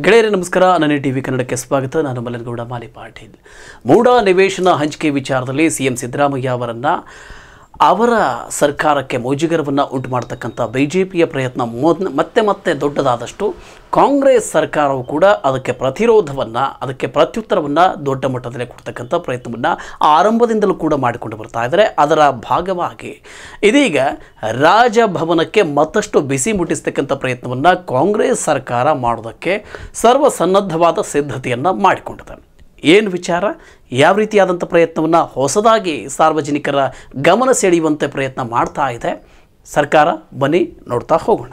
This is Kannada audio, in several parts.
ಗೆಳೆಯರೇ ನಮಸ್ಕಾರ. ನನ್ನ ಟಿವಿ ಕನ್ನಡಕ್ಕೆ ಸ್ವಾಗತ. ನಾನು ಮಲ್ಲನಗೌಡ ಮಾಲಿ ಪಾಟೀಲ್. ಮೂಡ ನಿವೇಶನ ಹಂಚಿಕೆ ವಿಚಾರದಲ್ಲಿ ಸಿಎಂ ಸಿದ್ದರಾಮಯ್ಯ ಅವರ ಸರ್ಕಾರಕ್ಕೆ ಮುಜುಗರವನ್ನು ಉಂಟು ಮಾಡತಕ್ಕಂಥ ಬಿಜೆಪಿಯ ಪ್ರಯತ್ನ ಮತ್ತೆ ದೊಡ್ಡದಾದಷ್ಟು ಕಾಂಗ್ರೆಸ್ ಸರ್ಕಾರವು ಕೂಡ ಅದಕ್ಕೆ ಅದಕ್ಕೆ ಪ್ರತ್ಯುತ್ತರವನ್ನು ದೊಡ್ಡ ಮಟ್ಟದಲ್ಲಿ ಕೊಡ್ತಕ್ಕಂಥ ಪ್ರಯತ್ನವನ್ನು ಆರಂಭದಿಂದಲೂ ಕೂಡ ಮಾಡಿಕೊಂಡು ಬರ್ತಾ ಇದ್ದಾರೆ. ಅದರ ಭಾಗವಾಗಿ ಇದೀಗ ರಾಜಭವನಕ್ಕೆ ಮತ್ತಷ್ಟು ಬಿಸಿ ಮುಟ್ಟಿಸ್ತಕ್ಕಂಥ ಪ್ರಯತ್ನವನ್ನು ಕಾಂಗ್ರೆಸ್ ಸರ್ಕಾರ ಮಾಡೋದಕ್ಕೆ ಸರ್ವಸನ್ನದ್ಧವಾದ ಸಿದ್ಧತೆಯನ್ನು ಮಾಡಿಕೊಂಡಿದೆ. ಏನು ವಿಚಾರ, ಯಾವ ರೀತಿಯಾದಂಥ ಪ್ರಯತ್ನವನ್ನು ಹೊಸದಾಗಿ ಸಾರ್ವಜನಿಕರ ಗಮನ ಸೆಳೆಯುವಂತೆ ಪ್ರಯತ್ನ ಮಾಡ್ತಾ ಇದೆ ಸರ್ಕಾರ, ಬನ್ನಿ ನೋಡ್ತಾ ಹೋಗೋಣ.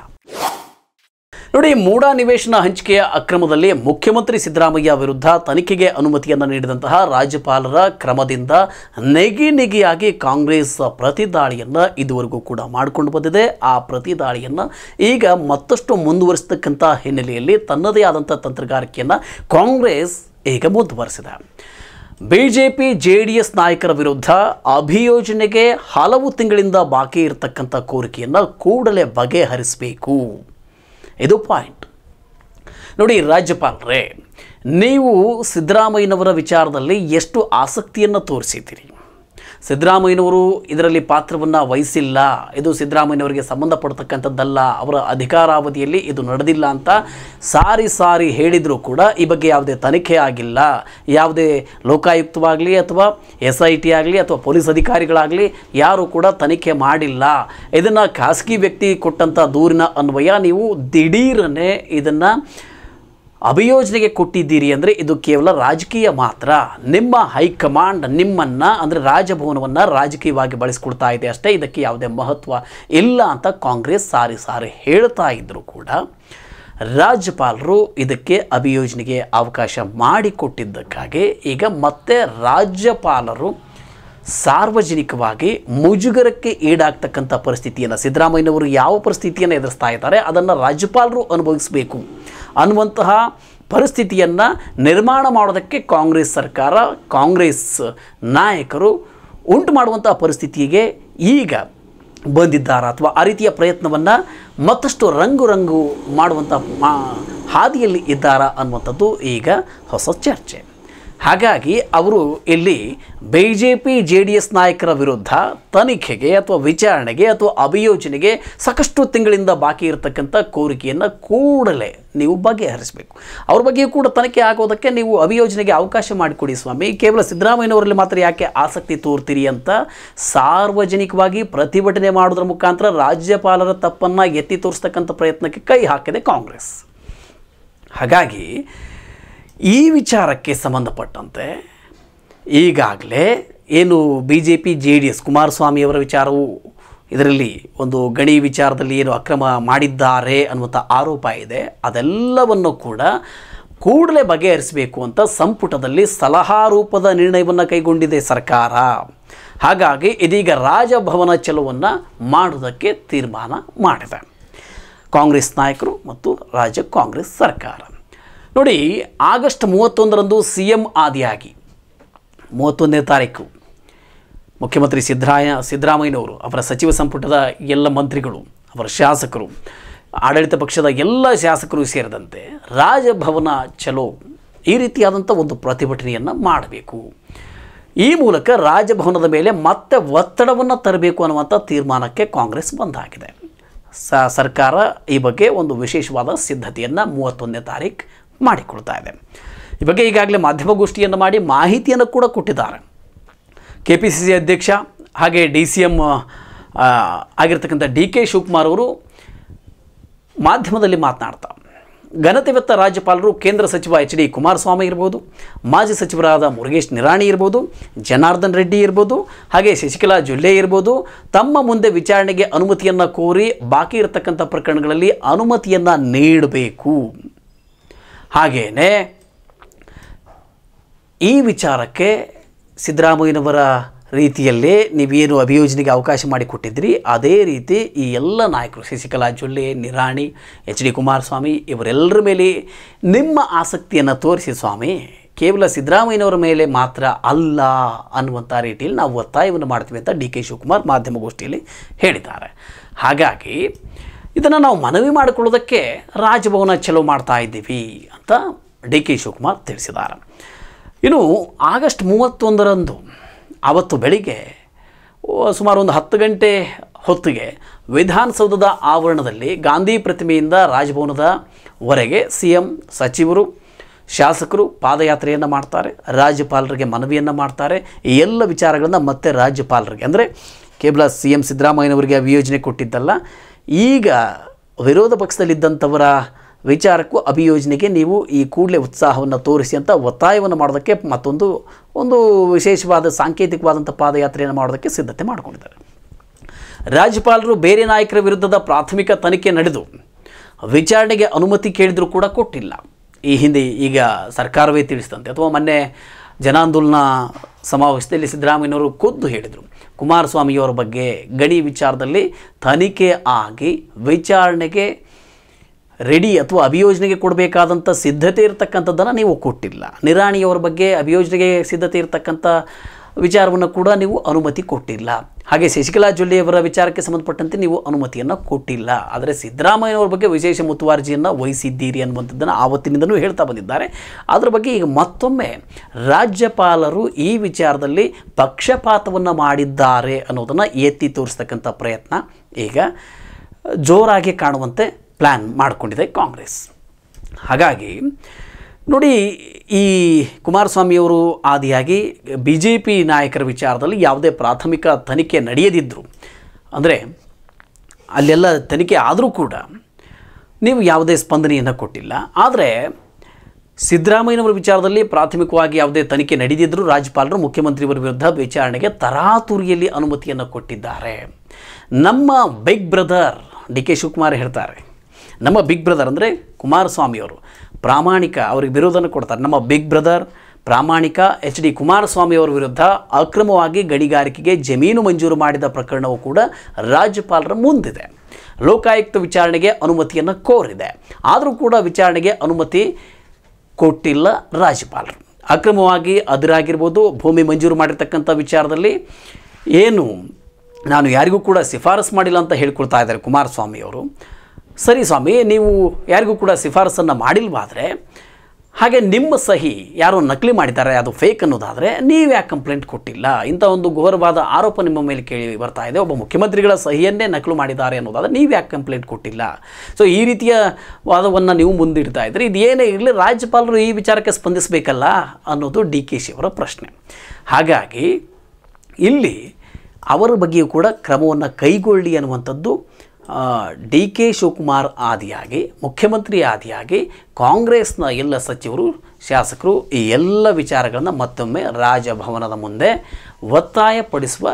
ನೋಡಿ, ಮೂಡ ನಿವೇಶನ ಹಂಚಿಕೆಯ ಅಕ್ರಮದಲ್ಲಿ ಮುಖ್ಯಮಂತ್ರಿ ಸಿದ್ದರಾಮಯ್ಯ ವಿರುದ್ಧ ತನಿಖೆಗೆ ಅನುಮತಿಯನ್ನು ನೀಡಿದಂತಹ ರಾಜ್ಯಪಾಲರ ಕ್ರಮದಿಂದ ನೆಗಿಯಾಗಿ ಕಾಂಗ್ರೆಸ್ ಪ್ರತಿದಾಳಿಯನ್ನು ಇದುವರೆಗೂ ಕೂಡ ಮಾಡಿಕೊಂಡು ಬಂದಿದೆ. ಆ ಪ್ರತಿದಾಳಿಯನ್ನು ಈಗ ಮತ್ತಷ್ಟು ಮುಂದುವರಿಸತಕ್ಕಂಥ ಹಿನ್ನೆಲೆಯಲ್ಲಿ ತನ್ನದೇ ಆದಂಥ ತಂತ್ರಗಾರಿಕೆಯನ್ನು ಕಾಂಗ್ರೆಸ್ ಈಗ ಮುಂದುವರೆಸಿದೆ. ಬಿಜೆಪಿ ಜೆಡಿಎಸ್ ನಾಯಕರ ವಿರುದ್ಧ ಅಭಿಯೋಜನೆಗೆ ಹಲವು ತಿಂಗಳಿಂದ ಬಾಕಿ ಇರತಕ್ಕಂಥ ಕೋರಿಕೆಯನ್ನು ಕೂಡಲೇ ಬಗೆಹರಿಸಬೇಕು. ಇದು ಪಾಯಿಂಟ್. ನೋಡಿ ರಾಜ್ಯಪಾಲರೇ, ನೀವು ಸಿದ್ದರಾಮಯ್ಯನವರ ವಿಚಾರದಲ್ಲಿ ಎಷ್ಟು ಆಸಕ್ತಿಯನ್ನು ತೋರಿಸಿದ್ದೀರಿ. ಸಿದ್ದರಾಮಯ್ಯನವರು ಇದರಲ್ಲಿ ಪಾತ್ರವನ್ನು ವಹಿಸಿಲ್ಲ, ಇದು ಸಿದ್ದರಾಮಯ್ಯನವರಿಗೆ ಸಂಬಂಧಪಡ್ತಕ್ಕಂಥದ್ದಲ್ಲ, ಅವರ ಅಧಿಕಾರಾವಧಿಯಲ್ಲಿ ಇದು ನಡೆದಿಲ್ಲ ಅಂತ ಸಾರಿ ಹೇಳಿದರೂ ಕೂಡ ಈ ಬಗ್ಗೆ ಯಾವುದೇ ತನಿಖೆ ಆಗಿಲ್ಲ. ಯಾವುದೇ ಲೋಕಾಯುಕ್ತವಾಗಲಿ ಅಥವಾ SIT ಆಗಲಿ ಅಥವಾ ಪೊಲೀಸ್ ಅಧಿಕಾರಿಗಳಾಗಲಿ ಯಾರೂ ಕೂಡ ತನಿಖೆ ಮಾಡಿಲ್ಲ. ಇದನ್ನು ಖಾಸಗಿ ವ್ಯಕ್ತಿ ಕೊಟ್ಟಂಥ ದೂರಿನ ಅನ್ವಯ ನೀವು ದಿಢೀರನೆ ಇದನ್ನು ಅಭಿಯೋಜನೆಗೆ ಕೊಟ್ಟಿದ್ದೀರಿ ಅಂದರೆ ಇದು ಕೇವಲ ರಾಜಕೀಯ ಮಾತ್ರ. ನಿಮ್ಮ ಹೈಕಮಾಂಡ್ ನಿಮ್ಮನ್ನು ಅಂದರೆ ರಾಜಭವನವನ್ನು ರಾಜಕೀಯವಾಗಿ ಬಳಸಿಕೊಳ್ತಾ ಇದೆ ಅಷ್ಟೇ, ಇದಕ್ಕೆ ಯಾವುದೇ ಮಹತ್ವ ಇಲ್ಲ ಅಂತ ಕಾಂಗ್ರೆಸ್ ಸಾರಿ ಹೇಳ್ತಾ ಇದ್ದರೂ ಕೂಡ ರಾಜ್ಯಪಾಲರು ಇದಕ್ಕೆ ಅಭಿಯೋಜನೆಗೆ ಅವಕಾಶ ಮಾಡಿಕೊಟ್ಟಿದ್ದಕ್ಕಾಗಿ ಈಗ ಮತ್ತೆ ರಾಜ್ಯಪಾಲರು ಸಾರ್ವಜನಿಕವಾಗಿ ಮುಜುಗರಕ್ಕೆ ಈಡಾಗ್ತಕ್ಕಂಥ ಪರಿಸ್ಥಿತಿಯನ್ನು, ಸಿದ್ದರಾಮಯ್ಯನವರು ಯಾವ ಪರಿಸ್ಥಿತಿಯನ್ನು ಎದುರಿಸ್ತಾ ಇದ್ದಾರೆ ಅದನ್ನು ರಾಜ್ಯಪಾಲರು ಅನುಭವಿಸಬೇಕು ಅನ್ನುವಂತಹ ಪರಿಸ್ಥಿತಿಯನ್ನು ನಿರ್ಮಾಣ ಮಾಡೋದಕ್ಕೆ ಕಾಂಗ್ರೆಸ್ ಸರ್ಕಾರ, ಕಾಂಗ್ರೆಸ್ ನಾಯಕರು ಉಂಟು ಮಾಡುವಂಥ ಪರಿಸ್ಥಿತಿಗೆ ಈಗ ಬಂದಿದ್ದಾರಾ ಅಥವಾ ಆ ರೀತಿಯ ಪ್ರಯತ್ನವನ್ನು ಮತ್ತಷ್ಟು ರಂಗು ಮಾಡುವಂಥ ಹಾದಿಯಲ್ಲಿ ಇದ್ದಾರಾ ಅನ್ನುವಂಥದ್ದು ಈಗ ಹೊಸ ಚರ್ಚೆ. ಹಾಗಾಗಿ ಅವರು ಇಲ್ಲಿ ಬಿಜೆಪಿ JDS ನಾಯಕರ ವಿರುದ್ಧ ತನಿಖೆಗೆ ಅಥವಾ ವಿಚಾರಣೆಗೆ ಅಥವಾ ಅಭಿಯೋಜನೆಗೆ ಸಾಕಷ್ಟು ತಿಂಗಳಿಂದ ಬಾಕಿ ಇರತಕ್ಕಂಥ ಕೋರಿಕೆಯನ್ನು ಕೂಡಲೇ ನೀವು ಬಗೆಹರಿಸಬೇಕು. ಅವ್ರ ಬಗ್ಗೆ ಕೂಡ ತನಿಖೆ ಆಗೋದಕ್ಕೆ ನೀವು ಅಭಿಯೋಜನೆಗೆ ಅವಕಾಶ ಮಾಡಿಕೊಡಿ ಸ್ವಾಮಿ, ಕೇವಲ ಸಿದ್ದರಾಮಯ್ಯನವರಲ್ಲಿ ಮಾತ್ರ ಯಾಕೆ ಆಸಕ್ತಿ ತೋರ್ತೀರಿ ಅಂತ ಸಾರ್ವಜನಿಕವಾಗಿ ಪ್ರತಿಭಟನೆ ಮಾಡೋದ್ರ ಮುಖಾಂತರ ರಾಜ್ಯಪಾಲರ ತಪ್ಪನ್ನು ಎತ್ತಿ ತೋರಿಸ್ತಕ್ಕಂಥ ಪ್ರಯತ್ನಕ್ಕೆ ಕೈ ಹಾಕಿದೆ ಕಾಂಗ್ರೆಸ್. ಹಾಗಾಗಿ ಈ ವಿಚಾರಕ್ಕೆ ಸಂಬಂಧಪಟ್ಟಂತೆ ಈಗಾಗಲೇ ಏನು BJP JDS ಕುಮಾರಸ್ವಾಮಿಯವರ ವಿಚಾರವು ಇದರಲ್ಲಿ ಒಂದು ಗಣಿ ವಿಚಾರದಲ್ಲಿ ಏನು ಅಕ್ರಮ ಮಾಡಿದ್ದಾರೆ ಅನ್ನುವಂಥ ಆರೋಪ ಇದೆ, ಅದೆಲ್ಲವನ್ನು ಕೂಡಲೇ ಬಗೆಹರಿಸಬೇಕು ಅಂತ ಸಂಪುಟದಲ್ಲಿ ಸಲಹಾ ರೂಪದ ನಿರ್ಣಯವನ್ನು ಕೈಗೊಂಡಿದೆ ಸರ್ಕಾರ. ಹಾಗಾಗಿ ಇದೀಗ ರಾಜಭವನ ಚಲುವನ್ನು ಮಾಡೋದಕ್ಕೆ ತೀರ್ಮಾನ ಮಾಡಿದೆ ಕಾಂಗ್ರೆಸ್ ನಾಯಕರು ಮತ್ತು ರಾಜ್ಯ ಕಾಂಗ್ರೆಸ್ ಸರ್ಕಾರ. ನೋಡಿ, ಆಗಸ್ಟ್ 31ರಂದು CM ಆದಿಯಾಗಿ 31ನೇ ತಾರೀಕು ಮುಖ್ಯಮಂತ್ರಿ ಸಿದ್ದರಾಮಯ್ಯನವರು, ಅವರ ಸಚಿವ ಸಂಪುಟದ ಎಲ್ಲ ಮಂತ್ರಿಗಳು, ಅವರ ಶಾಸಕರು, ಆಡಳಿತ ಪಕ್ಷದ ಎಲ್ಲ ಶಾಸಕರು ಸೇರಿದಂತೆ ರಾಜಭವನ ಚಲೋ ಈ ರೀತಿಯಾದಂಥ ಒಂದು ಪ್ರತಿಭಟನೆಯನ್ನು ಮಾಡಬೇಕು. ಈ ಮೂಲಕ ರಾಜಭವನದ ಮೇಲೆ ಮತ್ತೆ ಒತ್ತಡವನ್ನು ತರಬೇಕು ಅನ್ನುವಂಥ ತೀರ್ಮಾನಕ್ಕೆ ಕಾಂಗ್ರೆಸ್ ಬಂದಾಗಿದೆ. ಸರ್ಕಾರ ಈ ಬಗ್ಗೆ ಒಂದು ವಿಶೇಷವಾದ ಸಿದ್ಧತೆಯನ್ನು 31ನೇ ತಾರೀಕು ಮಾಡಿಕೊಳ್ತಾ ಇದೆ. ಈ ಬಗ್ಗೆ ಈಗಾಗಲೇ ಮಾಧ್ಯಮಗೋಷ್ಠಿಯನ್ನು ಮಾಡಿ ಮಾಹಿತಿಯನ್ನು ಕೂಡ ಕೊಟ್ಟಿದ್ದಾರೆ. KPCC ಅಧ್ಯಕ್ಷ ಹಾಗೆ DCM ಆಗಿರ್ತಕ್ಕಂಥ DK ಶಿವಕುಮಾರ್ ಅವರು ಮಾಧ್ಯಮದಲ್ಲಿ ಮಾತನಾಡ್ತಾ, ಘನತೆವೆತ್ತ ರಾಜ್ಯಪಾಲರು ಕೇಂದ್ರ ಸಚಿವ HD ಕುಮಾರಸ್ವಾಮಿ ಇರ್ಬೋದು, ಮಾಜಿ ಸಚಿವರಾದ ಮುರುಗೇಶ್ ನಿರಾಣಿ ಇರ್ಬೋದು, ಜನಾರ್ದನ್ ರೆಡ್ಡಿ ಇರ್ಬೋದು, ಹಾಗೆ ಶಶಿಕಲಾ ಜೊಲ್ಲೆ ಇರ್ಬೋದು, ತಮ್ಮ ಮುಂದೆ ವಿಚಾರಣೆಗೆ ಅನುಮತಿಯನ್ನು ಕೋರಿ ಬಾಕಿ ಇರತಕ್ಕಂಥ ಪ್ರಕರಣಗಳಲ್ಲಿ ಅನುಮತಿಯನ್ನು ನೀಡಬೇಕು. ಹಾಗೆಯೇ ಈ ವಿಚಾರಕ್ಕೆ ಸಿದ್ದರಾಮಯ್ಯನವರ ರೀತಿಯಲ್ಲೇ ನೀವೇನು ಅಭಿಯೋಜನೆಗೆ ಅವಕಾಶ ಮಾಡಿಕೊಟ್ಟಿದ್ರಿ ಅದೇ ರೀತಿ ಈ ಎಲ್ಲ ನಾಯಕರು ಶಶಿಕಲಾ ಜೊಲ್ಲೆ, ನಿರಾಣಿ, HD ಕುಮಾರಸ್ವಾಮಿ ಇವರೆಲ್ಲರ ಮೇಲೆ ನಿಮ್ಮ ಆಸಕ್ತಿಯನ್ನು ತೋರಿಸಿ ಸ್ವಾಮಿ, ಕೇವಲ ಸಿದ್ದರಾಮಯ್ಯನವರ ಮೇಲೆ ಮಾತ್ರ ಅಲ್ಲ ಅನ್ನುವಂಥ ರೀತಿಯಲ್ಲಿ ನಾವು ಒತ್ತಾಯವನ್ನು ಮಾಡ್ತೀವಿ ಅಂತ DK ಶಿವಕುಮಾರ್ ಮಾಧ್ಯಮಗೋಷ್ಠಿಯಲ್ಲಿ ಹೇಳಿದ್ದಾರೆ. ಹಾಗಾಗಿ ಇದನ್ನು ನಾವು ಮನವಿ ಮಾಡಿಕೊಳ್ಳೋದಕ್ಕೆ ರಾಜಭವನ ಚಲೋ ಮಾಡ್ತಾ ಇದ್ದೀವಿ ಅಂತ ಡಿ ಕೆ ಶಿವಕುಮಾರ್ ತಿಳಿಸಿದ್ದಾರೆ. ಇನ್ನು ಆಗಸ್ಟ್ 31ರಂದು ಆವತ್ತು ಬೆಳಿಗ್ಗೆ ಸುಮಾರು ಒಂದು 10 ಗಂಟೆ ಹೊತ್ತಿಗೆ ವಿಧಾನಸೌಧದ ಆವರಣದಲ್ಲಿ ಗಾಂಧಿ ಪ್ರತಿಮೆಯಿಂದ ರಾಜಭವನದವರೆಗೆ CM, ಸಚಿವರು, ಶಾಸಕರು ಪಾದಯಾತ್ರೆಯನ್ನು ಮಾಡ್ತಾರೆ. ರಾಜ್ಯಪಾಲರಿಗೆ ಮನವಿಯನ್ನು ಮಾಡ್ತಾರೆ. ಈ ಎಲ್ಲ ವಿಚಾರಗಳನ್ನು ಮತ್ತೆ ರಾಜ್ಯಪಾಲರಿಗೆ, ಅಂದರೆ ಕೇವಲ CM ಸಿದ್ದರಾಮಯ್ಯನವರಿಗೆ ಅಭಿಯೋಜನೆ ಕೊಟ್ಟಿದ್ದಲ್ಲ, ಈಗ ವಿರೋಧ ಪಕ್ಷದಲ್ಲಿದ್ದಂಥವರ ವಿಚಾರಕ್ಕೂ ಅಭಿಯೋಜನೆಗೆ ನೀವು ಈ ಕೂಡಲೇ ಉತ್ಸಾಹವನ್ನು ತೋರಿಸಿ ಅಂತ ಒತ್ತಾಯವನ್ನು ಮಾಡೋದಕ್ಕೆ ಒಂದು ವಿಶೇಷವಾದ ಸಾಂಕೇತಿಕವಾದಂಥ ಪಾದಯಾತ್ರೆಯನ್ನು ಮಾಡೋದಕ್ಕೆ ಸಿದ್ಧತೆ ಮಾಡಿಕೊಂಡಿದ್ದಾರೆ. ರಾಜ್ಯಪಾಲರು ಬೇರೆ ನಾಯಕರ ವಿರುದ್ಧದ ಪ್ರಾಥಮಿಕ ತನಿಖೆ ನಡೆದು ವಿಚಾರಣೆಗೆ ಅನುಮತಿ ಕೇಳಿದರೂ ಕೂಡ ಕೊಟ್ಟಿಲ್ಲ. ಈ ಹಿಂದೆ ಈಗ ಸರ್ಕಾರವೇ ತಿಳಿಸಿದಂತೆ, ಅಥವಾ ಮೊನ್ನೆ ಜನಾಂದೋಲನ ಸಮಾವೇಶದಲ್ಲಿ ಸಿದ್ದರಾಮಯ್ಯನವರು ಖುದ್ದು ಹೇಳಿದರು, ಕುಮಾರಸ್ವಾಮಿಯವರ ಬಗ್ಗೆ ಗಣಿ ವಿಚಾರದಲ್ಲಿ ತನಿಖೆ ಆಗಿ ವಿಚಾರಣೆಗೆ ರೆಡಿ ಅಥವಾ ಅಭಿಯೋಜನೆಗೆ ಕೊಡಬೇಕಾದಂಥ ಸಿದ್ಧತೆ ಇರತಕ್ಕಂಥದ್ದನ್ನು ನೀವು ಕೊಟ್ಟಿಲ್ಲ. ನಿರಾಣಿಯವರ ಬಗ್ಗೆ ಅಭಿಯೋಜನೆಗೆ ಸಿದ್ಧತೆ ಇರತಕ್ಕಂಥ ವಿಚಾರವನ್ನು ಕೂಡ ನೀವು ಅನುಮತಿ ಕೊಟ್ಟಿಲ್ಲ. ಹಾಗೆ ಶಶಿಕಲಾ ಜೊಲ್ಲೆಯವರ ವಿಚಾರಕ್ಕೆ ಸಂಬಂಧಪಟ್ಟಂತೆ ನೀವು ಅನುಮತಿಯನ್ನು ಕೊಟ್ಟಿಲ್ಲ. ಆದರೆ ಸಿದ್ದರಾಮಯ್ಯನವ್ರ ಬಗ್ಗೆ ವಿಶೇಷ ಮುತುವರ್ಜಿಯನ್ನು ವಹಿಸಿದ್ದೀರಿ ಅನ್ನುವಂಥದ್ದನ್ನು ಆವತ್ತಿನಿಂದಲೂ ಹೇಳ್ತಾ ಬಂದಿದ್ದಾರೆ. ಅದರ ಬಗ್ಗೆ ಈಗ ಮತ್ತೊಮ್ಮೆ ರಾಜ್ಯಪಾಲರು ಈ ವಿಚಾರದಲ್ಲಿ ಪಕ್ಷಪಾತವನ್ನು ಮಾಡಿದ್ದಾರೆ ಅನ್ನೋದನ್ನು ಎತ್ತಿ ತೋರಿಸ್ತಕ್ಕಂಥ ಪ್ರಯತ್ನ ಈಗ ಜೋರಾಗಿ ಕಾಣುವಂತೆ ಪ್ಲ್ಯಾನ್ ಮಾಡಿಕೊಂಡಿದೆ ಕಾಂಗ್ರೆಸ್. ಹಾಗಾಗಿ ನೋಡಿ, ಈ ಕುಮಾರಸ್ವಾಮಿಯವರು ಆದಿಯಾಗಿ BJP ನಾಯಕರ ವಿಚಾರದಲ್ಲಿ ಯಾವುದೇ ಪ್ರಾಥಮಿಕ ತನಿಖೆ ನಡೆಯದಿದ್ದರು, ಅಂದರೆ ಅಲ್ಲೆಲ್ಲ ತನಿಖೆ ಆದರೂ ಕೂಡ ನೀವು ಯಾವುದೇ ಸ್ಪಂದನೆಯನ್ನು ಕೊಟ್ಟಿಲ್ಲ. ಆದರೆ ಸಿದ್ದರಾಮಯ್ಯನವರ ವಿಚಾರದಲ್ಲಿ ಪ್ರಾಥಮಿಕವಾಗಿ ಯಾವುದೇ ತನಿಖೆ ನಡೆದಿದ್ದರೂ ರಾಜ್ಯಪಾಲರು ಮುಖ್ಯಮಂತ್ರಿಯವರ ವಿರುದ್ಧ ವಿಚಾರಣೆಗೆ ತರಾತುರಿಯಲ್ಲಿ ಅನುಮತಿಯನ್ನು ಕೊಟ್ಟಿದ್ದಾರೆ. ನಮ್ಮ big brother D K Shivakumar ಹೇಳ್ತಾರೆ, ನಮ್ಮ ಬಿಗ್ ಬ್ರದರ್ ಅಂದರೆ ಕುಮಾರಸ್ವಾಮಿಯವರು ಪ್ರಾಮಾಣಿಕ, ಅವರಿಗೆ ವಿರೋಧನ ಕೊಡ್ತಾರೆ. ನಮ್ಮ ಬಿಗ್ ಬ್ರದರ್ ಪ್ರಾಮಾಣಿಕ HD ಕುಮಾರಸ್ವಾಮಿಯವರ ವಿರುದ್ಧ ಅಕ್ರಮವಾಗಿ ಗಣಿಗಾರಿಕೆಗೆ ಜಮೀನು ಮಂಜೂರು ಮಾಡಿದ ಪ್ರಕರಣವು ಕೂಡ ರಾಜ್ಯಪಾಲರ ಮುಂದಿದೆ. ಲೋಕಾಯುಕ್ತ ವಿಚಾರಣೆಗೆ ಅನುಮತಿಯನ್ನು ಕೋರಿದೆ, ಆದರೂ ಕೂಡ ವಿಚಾರಣೆಗೆ ಅನುಮತಿ ಕೊಟ್ಟಿಲ್ಲ ರಾಜ್ಯಪಾಲರು. ಅಕ್ರಮವಾಗಿ ಅದಿರಾಗಿರ್ಬೋದು, ಭೂಮಿ ಮಂಜೂರು ಮಾಡಿರ್ತಕ್ಕಂಥ ವಿಚಾರದಲ್ಲಿ ಏನು ನಾನು ಯಾರಿಗೂ ಕೂಡ ಶಿಫಾರಸು ಮಾಡಿಲ್ಲ ಅಂತ ಹೇಳ್ಕೊಳ್ತಾ ಇದ್ದಾರೆ ಕುಮಾರಸ್ವಾಮಿಯವರು. ಸರಿ ಸ್ವಾಮಿ, ನೀವು ಯಾರಿಗೂ ಕೂಡ ಶಿಫಾರಸನ್ನು ಮಾಡಿಲ್ವಾದರೆ, ಹಾಗೆ ನಿಮ್ಮ ಸಹಿ ಯಾರೋ ನಕಲಿ ಮಾಡಿದ್ದಾರೆ, ಅದು ಫೇಕ್ ಅನ್ನೋದಾದರೆ ನೀವು ಯಾಕೆ ಕಂಪ್ಲೇಂಟ್ ಕೊಟ್ಟಿಲ್ಲ? ಇಂಥ ಒಂದು ಘೋರವಾದ ಆರೋಪ ನಿಮ್ಮ ಮೇಲೆ ಕೇಳಿ ಬರ್ತಾ ಇದೆ. ಒಬ್ಬ ಮುಖ್ಯಮಂತ್ರಿಗಳ ಸಹಿಯನ್ನೇ ನಕಲು ಮಾಡಿದ್ದಾರೆ ಅನ್ನೋದಾದರೆ ನೀವು ಯಾಕೆ ಕಂಪ್ಲೇಂಟ್ ಕೊಟ್ಟಿಲ್ಲ? ಸೊ ಈ ರೀತಿಯ ವಾದವನ್ನು ನೀವು ಮುಂದಿಡ್ತಾ ಇದ್ದರೆ ಇದು ಏನೇ ಇರಲಿ, ರಾಜ್ಯಪಾಲರು ಈ ವಿಚಾರಕ್ಕೆ ಸ್ಪಂದಿಸಬೇಕಲ್ಲ ಅನ್ನೋದು DK ಅವರ ಪ್ರಶ್ನೆ. ಹಾಗಾಗಿ ಇಲ್ಲಿ ಅವರ ಬಗ್ಗೆಯೂ ಕೂಡ ಕ್ರಮವನ್ನು ಕೈಗೊಳ್ಳಿ ಅನ್ನುವಂಥದ್ದು DK ಶಿವಕುಮಾರ್ ಆದಿಯಾಗಿ, ಮುಖ್ಯಮಂತ್ರಿ ಆದಿಯಾಗಿ ಕಾಂಗ್ರೆಸ್ನ ಎಲ್ಲ ಸಚಿವರು, ಶಾಸಕರು ಈ ಎಲ್ಲ ವಿಚಾರಗಳನ್ನು ಮತ್ತೊಮ್ಮೆ ರಾಜಭವನದ ಮುಂದೆ ಒತ್ತಾಯಪಡಿಸುವ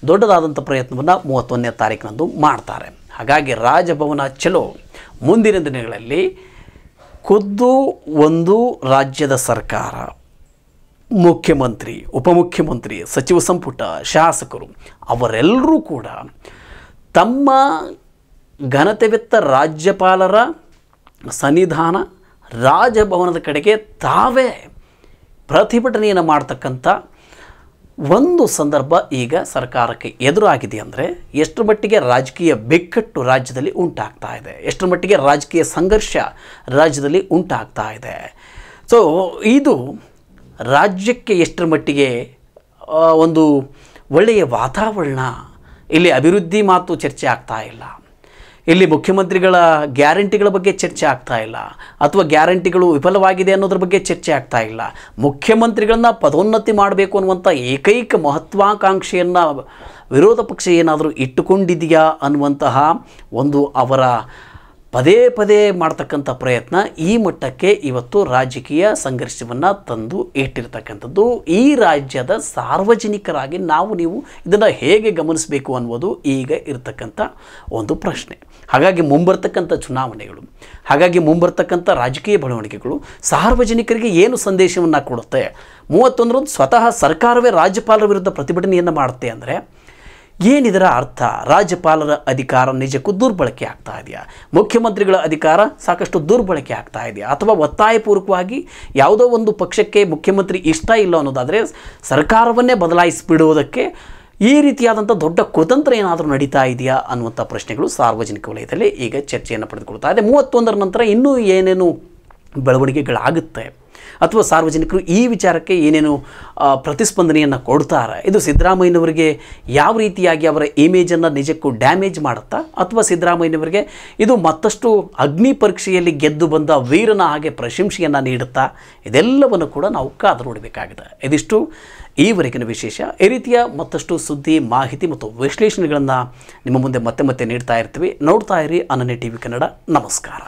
ದೊಡ್ಡದಾದಂಥ ಪ್ರಯತ್ನವನ್ನು 31ನೇ ತಾರೀಕಿನಂದು ಮಾಡ್ತಾರೆ. ಹಾಗಾಗಿ ರಾಜಭವನ ಚಲೋ. ಮುಂದಿನ ದಿನಗಳಲ್ಲಿ ಖುದ್ದು ಒಂದು ರಾಜ್ಯದ ಸರ್ಕಾರ, ಮುಖ್ಯಮಂತ್ರಿ, ಉಪಮುಖ್ಯಮಂತ್ರಿ, ಸಚಿವ ಸಂಪುಟ, ಶಾಸಕರು ಅವರೆಲ್ಲರೂ ಕೂಡ ತಮ್ಮ ಘನತೆವೆತ್ತ ರಾಜ್ಯಪಾಲರ ಸನ್ನಿಧಾನ ರಾಜಭವನದ ಕಡೆಗೆ ತಾವೇ ಪ್ರತಿಭಟನೆಯನ್ನು ಮಾಡ್ತಕ್ಕಂಥ ಒಂದು ಸಂದರ್ಭ ಈಗ ಸರ್ಕಾರಕ್ಕೆ ಎದುರಾಗಿದೆ. ಅಂದರೆ ಎಷ್ಟರ ಮಟ್ಟಿಗೆ ರಾಜಕೀಯ ಬಿಕ್ಕಟ್ಟು ರಾಜ್ಯದಲ್ಲಿ ಉಂಟಾಗ್ತಾ ಇದೆ, ಎಷ್ಟರ ಮಟ್ಟಿಗೆ ರಾಜಕೀಯ ಸಂಘರ್ಷ ರಾಜ್ಯದಲ್ಲಿ ಉಂಟಾಗ್ತಾ ಇದೆ. ಸೊ ಇದು ರಾಜ್ಯಕ್ಕೆ ಎಷ್ಟರ ಮಟ್ಟಿಗೆ ಒಂದು ಒಳ್ಳೆಯ ವಾತಾವರಣ, ಇಲ್ಲಿ ಅಭಿವೃದ್ಧಿ ಮಾತು ಚರ್ಚೆ ಆಗ್ತಾ ಇಲ್ಲ, ಇಲ್ಲಿ ಮುಖ್ಯಮಂತ್ರಿಗಳ ಗ್ಯಾರಂಟಿಗಳ ಬಗ್ಗೆ ಚರ್ಚೆ ಆಗ್ತಾ ಇಲ್ಲ, ಅಥವಾ ಗ್ಯಾರಂಟಿಗಳು ವಿಫಲವಾಗಿದೆ ಅನ್ನೋದ್ರ ಬಗ್ಗೆ ಚರ್ಚೆ ಆಗ್ತಾ ಇಲ್ಲ. ಮುಖ್ಯಮಂತ್ರಿಗಳನ್ನ ಪದೋನ್ನತಿ ಮಾಡಬೇಕು ಅನ್ನುವಂಥ ಏಕೈಕ ಮಹತ್ವಾಕಾಂಕ್ಷೆಯನ್ನು ವಿರೋಧ ಪಕ್ಷ ಏನಾದರೂ ಇಟ್ಟುಕೊಂಡಿದೆಯಾ ಅನ್ನುವಂತಹ ಒಂದು ಅವರ ಪದೇ ಪದೇ ಮಾಡ್ತಕ್ಕಂಥ ಪ್ರಯತ್ನ ಈ ಮಟ್ಟಕ್ಕೆ ಇವತ್ತು ರಾಜಕೀಯ ಸಂಘರ್ಷವನ್ನು ತಂದು ಇಟ್ಟಿರ್ತಕ್ಕಂಥದ್ದು. ಈ ರಾಜ್ಯದ ಸಾರ್ವಜನಿಕರಾಗಿ ನೀವು ಇದನ್ನು ಹೇಗೆ ಗಮನಿಸಬೇಕು ಅನ್ನೋದು ಈಗ ಇರತಕ್ಕಂಥ ಒಂದು ಪ್ರಶ್ನೆ. ಹಾಗಾಗಿ ಮುಂಬರ್ತಕ್ಕಂಥ ಚುನಾವಣೆಗಳು, ಹಾಗಾಗಿ ಮುಂಬರ್ತಕ್ಕಂಥ ರಾಜಕೀಯ ಬೆಳವಣಿಗೆಗಳು ಸಾರ್ವಜನಿಕರಿಗೆ ಏನು ಸಂದೇಶವನ್ನು ಕೊಡುತ್ತೆ? 31ರಂದು ಸ್ವತಃ ಸರ್ಕಾರವೇ ರಾಜ್ಯಪಾಲರ ವಿರುದ್ಧ ಪ್ರತಿಭಟನೆಯನ್ನು ಮಾಡುತ್ತೆ ಅಂದರೆ ಏನಿದರ ಅರ್ಥ? ರಾಜ್ಯಪಾಲರ ಅಧಿಕಾರ ನಿಜಕ್ಕೂ ದುರ್ಬಳಕೆ ಆಗ್ತಾ ಇದೆಯಾ? ಮುಖ್ಯಮಂತ್ರಿಗಳ ಅಧಿಕಾರ ಸಾಕಷ್ಟು ದುರ್ಬಳಕೆ ಆಗ್ತಾ ಇದೆಯಾ? ಅಥವಾ ಒತ್ತಾಯಪೂರ್ವಕವಾಗಿ ಯಾವುದೋ ಒಂದು ಪಕ್ಷಕ್ಕೆ ಮುಖ್ಯಮಂತ್ರಿ ಇಷ್ಟ ಇಲ್ಲ ಅನ್ನೋದಾದರೆ ಸರ್ಕಾರವನ್ನೇ ಬದಲಾಯಿಸಿಬಿಡುವುದಕ್ಕೆ ಈ ರೀತಿಯಾದಂಥ ದೊಡ್ಡ ಕುತಂತ್ರ ಏನಾದರೂ ನಡೀತಾ ಇದೆಯಾ ಅನ್ನುವಂಥ ಪ್ರಶ್ನೆಗಳು ಸಾರ್ವಜನಿಕ ವಲಯದಲ್ಲಿ ಈಗ ಚರ್ಚೆಯನ್ನು ಪಡೆದುಕೊಳ್ತಾ ಇದೆ. 31ರ ನಂತರ ಇನ್ನೂ ಏನೇನು ಬೆಳವಣಿಗೆಗಳಾಗುತ್ತೆ ಅಥವಾ ಸಾರ್ವಜನಿಕರು ಈ ವಿಚಾರಕ್ಕೆ ಏನೇನು ಪ್ರತಿಸ್ಪಂದನೆಯನ್ನು ಕೊಡ್ತಾರೆ, ಇದು ಸಿದ್ದರಾಮಯ್ಯನವರಿಗೆ ಯಾವ ರೀತಿಯಾಗಿ ಅವರ ಇಮೇಜನ್ನು ನಿಜಕ್ಕೂ ಡ್ಯಾಮೇಜ್ ಮಾಡುತ್ತಾ ಅಥವಾ ಸಿದ್ದರಾಮಯ್ಯನವರಿಗೆ ಇದು ಮತ್ತಷ್ಟು ಅಗ್ನಿ ಪರೀಕ್ಷೆಯಲ್ಲಿ ಗೆದ್ದು ಬಂದ ವೀರನ ಹಾಗೆ ಪ್ರಶಂಸೆಯನ್ನು ನೀಡುತ್ತಾ, ಇದೆಲ್ಲವನ್ನು ಕೂಡ ನಾವು ಕಾದು ನೋಡಬೇಕಾಗಿದೆ. ಇದಿಷ್ಟು ಈವರೆಗಿನ ವಿಶೇಷ. ಈ ರೀತಿಯ ಮತ್ತಷ್ಟು ಸುದ್ದಿ, ಮಾಹಿತಿ ಮತ್ತು ವಿಶ್ಲೇಷಣೆಗಳನ್ನು ನಿಮ್ಮ ಮುಂದೆ ಮತ್ತೆ ನೀಡ್ತಾ ಇರ್ತೀವಿ. ನೋಡ್ತಾ ಇರಿ ಅನನ್ಯ ಟಿವಿ ಕನ್ನಡ. ನಮಸ್ಕಾರ.